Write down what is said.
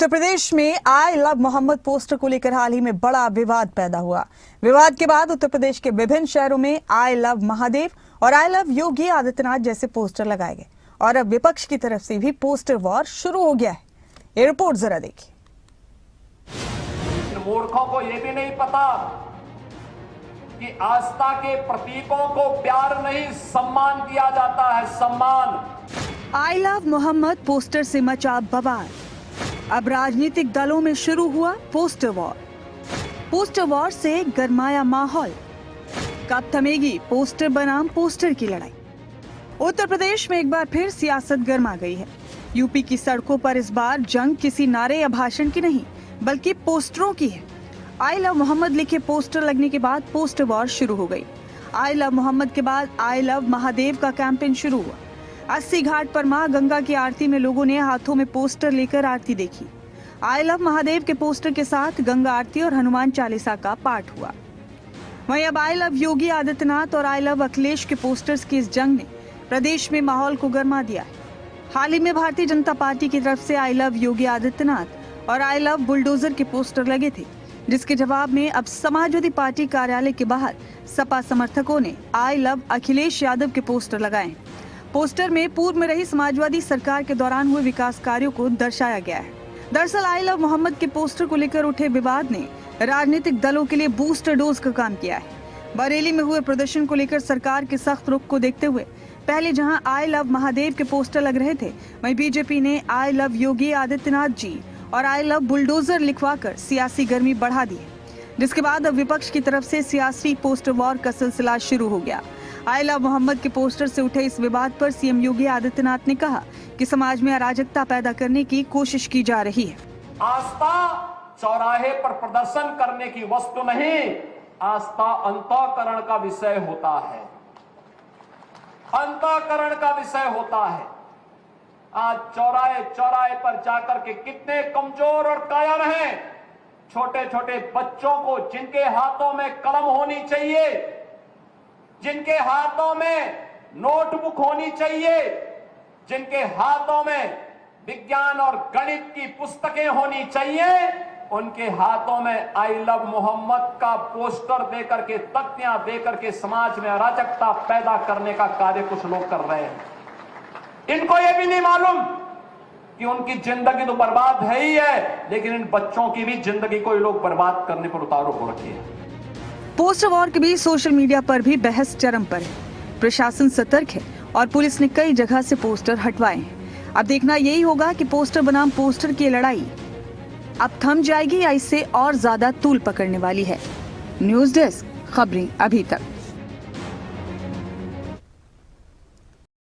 उत्तर प्रदेश में I love Mohammad poster को लेकर हाल ही में बड़ा विवाद पैदा हुआ। विवाद के बाद उत्तर प्रदेश के विभिन्न शहरों में आई लव महादेव और आई लव योगी आदित्यनाथ जैसे पोस्टर लगाए गए और अब विपक्ष की तरफ से भी पोस्टर वॉर शुरू हो गया है। ये रिपोर्ट जरा देखिए। मूर्खों को यह भी नहीं पता कि आस्था के प्रतीकों को प्यार नहीं सम्मान दिया जाता है। सम्मान। आई लव मोहम्मद पोस्टर से मचा बवाल। अब राजनीतिक दलों में शुरू हुआ पोस्टर वॉर। पोस्टर वॉर से गरमाया माहौल। कब थमेगी पोस्टर बनाम पोस्टर की लड़ाई? उत्तर प्रदेश में एक बार फिर सियासत गर्मा गई है। यूपी की सड़कों पर इस बार जंग किसी नारे या भाषण की नहीं बल्कि पोस्टरों की है। आई लव मोहम्मद लिखे पोस्टर लगने के बाद पोस्टर वॉर शुरू हो गई। आई लव मोहम्मद के बाद आई लव महादेव का कैंपेन शुरू हुआ। 80 घाट पर मां गंगा की आरती में लोगों ने हाथों में पोस्टर लेकर आरती देखी। आई लव महादेव के पोस्टर के साथ गंगा आरती और हनुमान चालीसा का पाठ हुआ। वहीं अब आई लव योगी आदित्यनाथ और आई लव अखिलेश के पोस्टर्स की इस जंग ने प्रदेश में माहौल को गर्मा दिया है। हाल ही में भारतीय जनता पार्टी की तरफ से आई लव योगी आदित्यनाथ और आई लव बुलडोजर के पोस्टर लगे थे, जिसके जवाब में अब समाजवादी पार्टी कार्यालय के बाहर सपा समर्थकों ने आई लव अखिलेश यादव के पोस्टर लगाए। पोस्टर में पूर्व में रही समाजवादी सरकार के दौरान हुए विकास कार्यों को दर्शाया गया है। दरअसल आई लव मोहम्मद के पोस्टर को लेकर उठे विवाद ने राजनीतिक दलों के लिए बूस्टर डोज का काम किया है। बरेली में हुए प्रदर्शन को लेकर सरकार के सख्त रुख को देखते हुए पहले जहां आई लव महादेव के पोस्टर लग रहे थे, वहीं बीजेपी ने आई लव योगी आदित्यनाथ जी और आई लव बुलडोजर लिखवाकर सियासी गर्मी बढ़ा दी, जिसके बाद अब विपक्ष की तरफ से सियासी पोस्टर वॉर का सिलसिला शुरू हो गया। आई लव मोहम्मद के पोस्टर से उठे इस विवाद पर सीएम योगी आदित्यनाथ ने कहा कि समाज में अराजकता पैदा करने की कोशिश की जा रही है। आस्था चौराहे पर प्रदर्शन करने की वस्तु नहीं, आस्था अंतःकरण का विषय होता है। अंतःकरण का विषय होता है। आज चौराहे चौराहे पर जाकर के कितने कमजोर और कायर हैं। छोटे छोटे बच्चों को जिनके हाथों में कलम होनी चाहिए, जिनके हाथों में नोटबुक होनी चाहिए, जिनके हाथों में विज्ञान और गणित की पुस्तकें होनी चाहिए, उनके हाथों में आई लव मोहम्मद का पोस्टर देकर के, तख्तियां देकर के समाज में अराजकता पैदा करने का कार्य कुछ लोग कर रहे हैं। इनको यह भी नहीं मालूम कि उनकी जिंदगी तो बर्बाद है ही है, लेकिन इन बच्चों की भी जिंदगी को ये लोग बर्बाद करने पर उतारू हो रखे हैं। पोस्टर वॉर के बीच सोशल मीडिया पर भी बहस चरम पर है। प्रशासन सतर्क है और पुलिस ने कई जगह से पोस्टर हटवाए हैं। अब देखना यही होगा कि पोस्टर बनाम पोस्टर की लड़ाई अब थम जाएगी या इससे और ज्यादा तूल पकड़ने वाली है। न्यूज़ डेस्क, खबरें अभी तक।